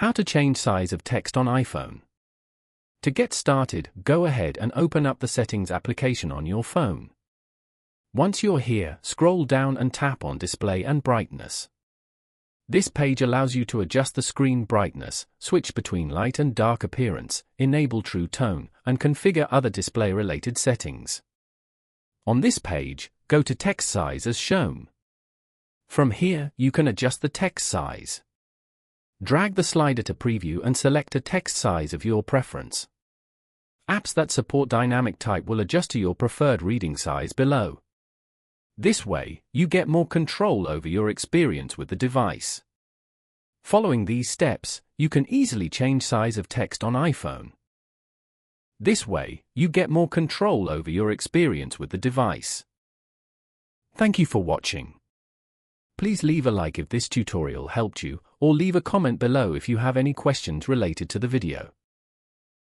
How to change size of text on iPhone. To get started, go ahead and open up the Settings application on your phone. Once you're here, scroll down and tap on Display and Brightness. This page allows you to adjust the screen brightness, switch between light and dark appearance, enable True Tone, and configure other display-related settings. On this page, go to Text Size as shown. From here, you can adjust the text size. Drag the slider to preview and select a text size of your preference. Apps that support dynamic type will adjust to your preferred reading size below. This way, you get more control over your experience with the device. Following these steps, you can easily change size of text on iPhone. This way, you get more control over your experience with the device. Thank you for watching. Please leave a like if this tutorial helped you, or leave a comment below if you have any questions related to the video.